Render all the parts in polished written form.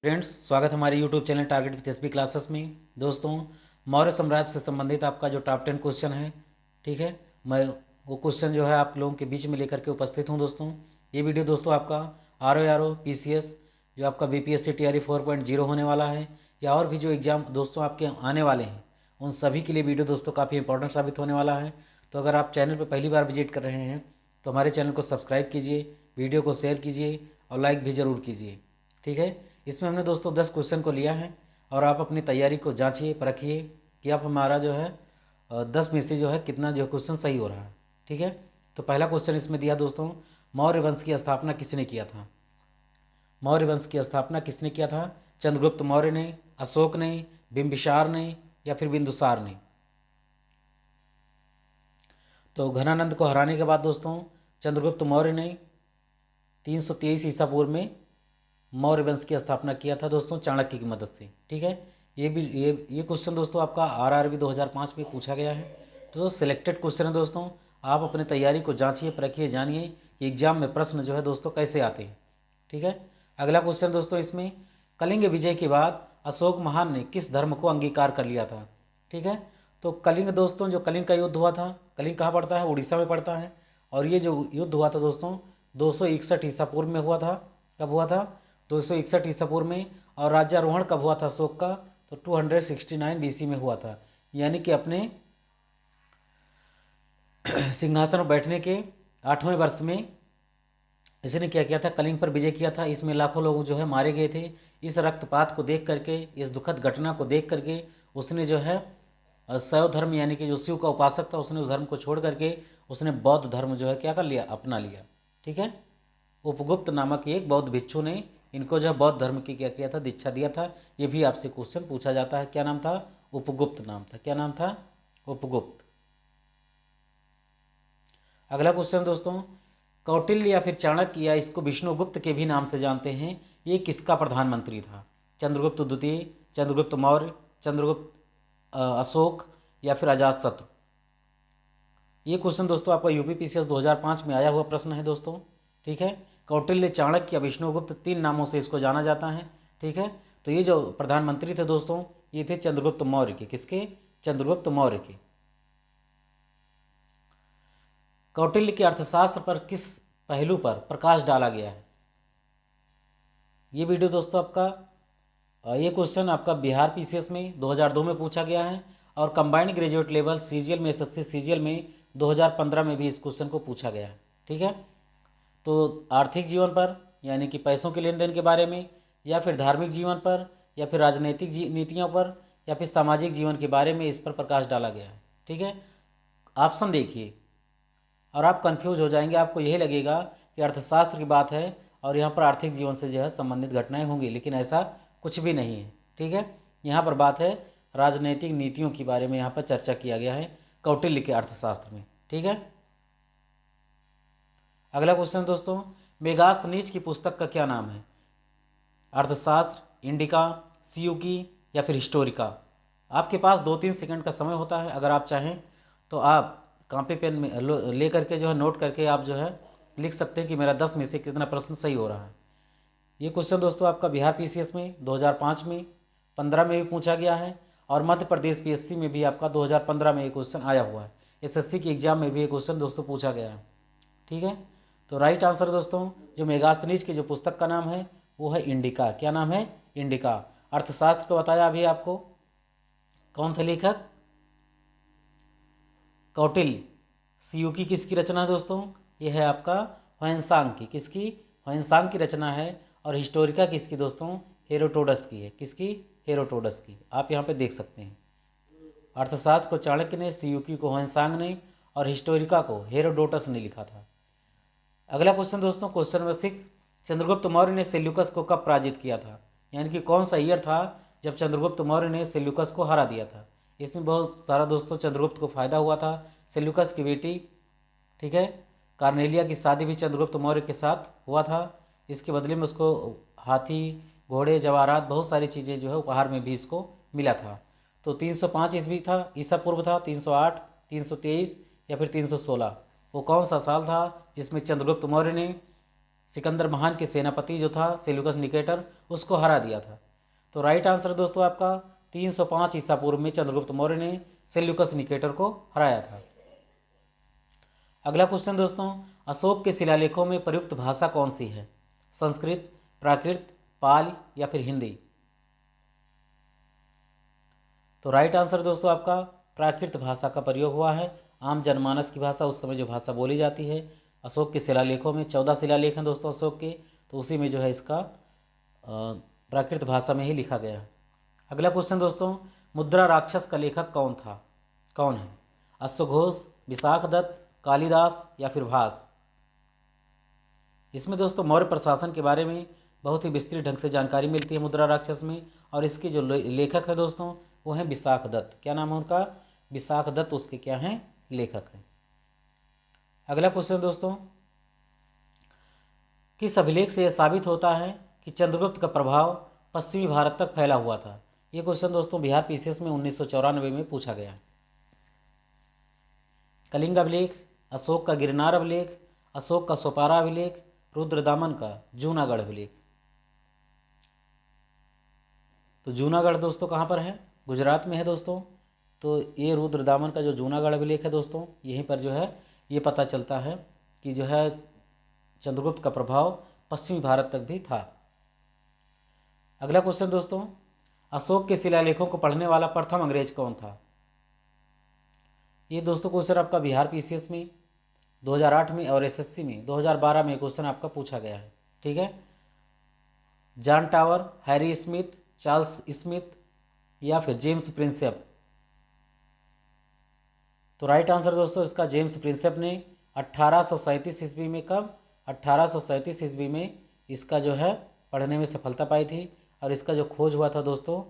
Friends, स्वागत है हमारे YouTube channel target with SB classes में। दोस्तों, मौर्य साम्राज्य से संबंधित आपका जो टॉप 10 क्वेश्चन है, ठीक है, मैं वो क्वेश्चन जो है आप लोगों के बीच में लेकर के उपस्थित हूँ। दोस्तों, ये वीडियो दोस्तों आपका RO PCS जो आपका BPSC TRE 4.0 होने वाला है, या और भी जो एग्ज़ाम दोस्तों आपके आने वाले हैं, उन सभी के लिए वीडियो दोस्तों काफ़ी इंपॉर्टेंट साबित होने वाला है। तो अगर आप चैनल पर पहली बार विजिट कर रहे हैं तो हमारे चैनल को सब्सक्राइब कीजिए, वीडियो को शेयर कीजिए और लाइक भी ज़रूर कीजिए, ठीक है। इसमें हमने दोस्तों 10 क्वेश्चन को लिया है और आप अपनी तैयारी को जांचिए, परखिए कि आप हमारा जो है 10 में से जो है कितना जो क्वेश्चन सही हो रहा है, ठीक है। तो पहला क्वेश्चन इसमें दिया दोस्तों, मौर्य वंश की स्थापना किसने किया था? मौर्य वंश की स्थापना किसने किया था? चंद्रगुप्त मौर्य ने, अशोक ने, बिंबिसार ने, या फिर बिंदुसार ने? तो घनानंद को हराने के बाद दोस्तों चंद्रगुप्त मौर्य ने 323 ईसा पूर्व में मौर्य वंश की स्थापना किया था दोस्तों, चाणक्य की मदद से, ठीक है। ये भी ये क्वेश्चन दोस्तों आपका RRB 2005 में पूछा गया है। तो सिलेक्टेड क्वेश्चन है दोस्तों, आप अपने तैयारी को जांचिए, परखिए, जानिए कि एग्जाम में प्रश्न जो है दोस्तों कैसे आते हैं, ठीक है। अगला क्वेश्चन दोस्तों इसमें, कलिंग विजय के बाद अशोक महान ने किस धर्म को अंगीकार कर लिया था? ठीक है। तो कलिंग दोस्तों, जो कलिंग का युद्ध हुआ था, कलिंग कहाँ पड़ता है? उड़ीसा में पड़ता है। और ये जो युद्ध हुआ था दोस्तों 261 ईसा पूर्व में हुआ था। कब हुआ था? 261 ईसा पूर्व में। और राज्यारोहण कब हुआ था अशोक का? तो 269 BC में हुआ था। यानी कि अपने सिंहासन पर बैठने के 8वें वर्ष में इसने क्या किया था? कलिंग पर विजय किया था। इसमें लाखों लोग जो है मारे गए थे। इस रक्तपात को देख करके, इस दुखद घटना को देख करके उसने जो है शैव धर्म, यानी कि जो शिव का उपासक था, उसने उस धर्म को छोड़ करके उसने बौद्ध धर्म जो है क्या कर लिया? अपना लिया, ठीक है। उपगुप्त नामक एक बौद्ध भिक्षु ने इनको जो है बौद्ध धर्म की क्या किया था? दीक्षा दिया था। ये भी आपसे क्वेश्चन पूछा जाता है। क्या नाम था? उपगुप्त नाम था। क्या नाम था? उपगुप्त। अगला क्वेश्चन दोस्तों, कौटिल्य या फिर चाणक्य, या इसको विष्णुगुप्त के भी नाम से जानते हैं, ये किसका प्रधानमंत्री था? चंद्रगुप्त द्वितीय, चंद्रगुप्त मौर्य, चंद्रगुप्त अशोक, या फिर अजातशत्रु? ये क्वेश्चन दोस्तों आपका UP PCS 2005 में आया हुआ प्रश्न है दोस्तों, ठीक है। कौटिल्य, चाणक्य या विष्णुगुप्त, 3 नामों से इसको जाना जाता है, ठीक है। तो ये जो प्रधानमंत्री थे दोस्तों, ये थे चंद्रगुप्त मौर्य के। किसके? चंद्रगुप्त मौर्य के। कौटिल्य के अर्थशास्त्र पर किस पहलू पर प्रकाश डाला गया है? ये वीडियो दोस्तों आपका ये क्वेश्चन आपका बिहार PCS में 2002 में पूछा गया है, और कंबाइंड ग्रेजुएट लेवल CGL में, SSC CGL में 2015 में भी इस क्वेश्चन को पूछा गया है, ठीक है। तो आर्थिक जीवन पर, यानी कि पैसों के लेन देन के बारे में, या फिर धार्मिक जीवन पर, या फिर राजनीतिक नीतियों पर, या फिर सामाजिक जीवन के बारे में इस पर प्रकाश डाला गया है, ठीक है। ऑप्शन देखिए और आप कंफ्यूज हो जाएंगे। आपको यही लगेगा कि अर्थशास्त्र की बात है और यहाँ पर आर्थिक जीवन से जो है संबंधित घटनाएं होंगी, लेकिन ऐसा कुछ भी नहीं है, ठीक है। यहाँ पर बात है राजनीतिक नीतियों के बारे में, यहाँ पर चर्चा किया गया है कौटिल्य के अर्थशास्त्र में, ठीक है। अगला क्वेश्चन दोस्तों, मेगास्थनीज की पुस्तक का क्या नाम है? अर्थशास्त्र, इंडिका, सीयूकी, या फिर हिस्टोरिका? आपके पास 2-3 सेकंड का समय होता है। अगर आप चाहें तो आप कॉपी पेन में ले करके जो है नोट करके आप जो है लिख सकते हैं कि मेरा 10 में से कितना प्रश्न सही हो रहा है। ये क्वेश्चन दोस्तों आपका बिहार PCS में 2005 में, 15 में भी पूछा गया है, और मध्य प्रदेश PSC में भी आपका 2015 में ये क्वेश्चन आया हुआ है। SSC की एग्जाम में भी ये क्वेश्चन दोस्तों पूछा गया है, ठीक है। तो राइट आंसर दोस्तों, जो मेगास्थनीज की जो पुस्तक का नाम है वो है इंडिका। क्या नाम है? इंडिका। अर्थशास्त्र को बताया अभी आपको। कौन थे लेखक? कौटिल्य। सीयूकी किसकी रचना है दोस्तों? ये है आपका ह्वेनसांग की। किसकी? ह्वेनसांग की रचना है। और हिस्टोरिका किसकी दोस्तों? हेरोडोटस की है। किसकी? हेरोडोटस की। आप यहाँ पे देख सकते हैं। अर्थशास्त्र को चाणक्य ने, सीयूकी को ह्वेनसांग ने, और हिस्टोरिका को हेरोडोटस ने लिखा था। अगला क्वेश्चन दोस्तों, क्वेश्चन नंबर 6, चंद्रगुप्त मौर्य ने सेल्यूकस को कब पराजित किया था? यानी कि कौन सा ईयर था जब चंद्रगुप्त मौर्य ने सेल्यूकस को हरा दिया था? इसमें बहुत सारा दोस्तों चंद्रगुप्त को फायदा हुआ था। सेल्यूकस की बेटी, ठीक है, कार्नेलिया की शादी भी चंद्रगुप्त मौर्य के साथ हुआ था। इसके बदले में उसको हाथी, घोड़े, जवाहरात, बहुत सारी चीज़ें जो है उपहार में भी इसको मिला था। तो 305 ईस्वी था, ईसा पूर्व था, 308, 323, या फिर 316? वो कौन सा साल था जिसमें चंद्रगुप्त मौर्य ने सिकंदर महान के सेनापति जो था सेल्यूकस निकेटर, उसको हरा दिया था। तो राइट आंसर दोस्तों आपका 305 ईसा पूर्व में चंद्रगुप्त मौर्य ने सेल्यूकस निकेटर को हराया था। अगला क्वेश्चन दोस्तों, अशोक के शिलालेखों में प्रयुक्त भाषा कौन सी है? संस्कृत, प्राकृत, पाल या फिर हिंदी? तो राइट आंसर दोस्तों आपका प्राकृत भाषा का प्रयोग हुआ है। आम जनमानस की भाषा, उस समय जो भाषा बोली जाती है। अशोक के शिलालेखों में 14 शिलालेख हैं दोस्तों अशोक के, तो उसी में जो है इसका प्राकृत भाषा में ही लिखा गया है। अगला क्वेश्चन दोस्तों, मुद्रा राक्षस का लेखक कौन है? अश्वघोष, विशाखदत्त, कालिदास या फिर भास? इसमें दोस्तों मौर्य प्रशासन के बारे में बहुत ही विस्तृत ढंग से जानकारी मिलती है मुद्रा राक्षस में, और इसके जो लेखक है दोस्तों वो हैं विशाखदत्त। क्या नाम है उनका? विशाखदत्त उसके क्या हैं? लेखक हैं। अगला क्वेश्चन दोस्तों, किस अभिलेख से यह साबित होता है कि चंद्रगुप्त का प्रभाव पश्चिमी भारत तक फैला हुआ था? ये क्वेश्चन दोस्तों बिहार पीसीएस में 1994 में पूछा गया। कलिंग अभिलेख, अशोक का गिरनार अभिलेख, अशोक का सोपारा अभिलेख, रुद्रदामन का जूनागढ़ अभिलेख? तो जूनागढ़ दोस्तों कहाँ पर है? गुजरात में है दोस्तों। तो ये रुद्रदामन का जो जूनागढ़ अभिलेख है दोस्तों, यहीं पर जो है ये पता चलता है कि जो है चंद्रगुप्त का प्रभाव पश्चिमी भारत तक भी था। अगला क्वेश्चन दोस्तों, अशोक के शिलालेखों को पढ़ने वाला प्रथम अंग्रेज कौन था? ये दोस्तों क्वेश्चन आपका बिहार पीसीएस में 2008 में और एसएससी में 2012 में क्वेश्चन आपका पूछा गया है। ठीक है, John tower, Harry Smith, Charles Smith या फिर जेम्स प्रिंसेप? तो राइट आंसर दोस्तों इसका जेम्स प्रिंसेप ने 1837 ईस्वी में, कब? 1837 ईस्वी में इसका जो है पढ़ने में सफलता पाई थी, और इसका जो खोज हुआ था दोस्तों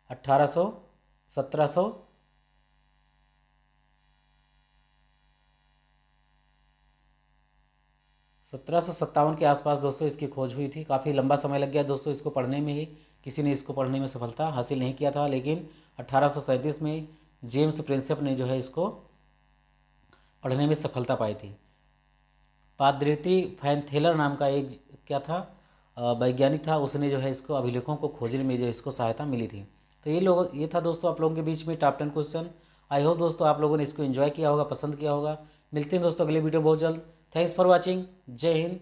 1757 के आसपास दोस्तों इसकी खोज हुई थी। काफ़ी लंबा समय लग गया दोस्तों इसको पढ़ने में ही, किसी ने इसको पढ़ने में सफलता हासिल नहीं किया था, लेकिन 1837 में जेम्स प्रिंसेप ने जो है इसको पढ़ने में सफलता पाई थी। पादरित्री फैनथेलर नाम का एक क्या था वैज्ञानिक था, उसने जो है इसको अभिलेखों को खोजने में जो इसको सहायता मिली थी। तो ये था दोस्तों आप लोगों के बीच में टॉप 10 क्वेश्चन। आई होप दोस्तों आप लोगों ने इसको एंजॉय किया होगा, पसंद किया होगा। मिलते हैं दोस्तों अगले वीडियो बहुत जल्द। Thanks for watching. जय हिंद।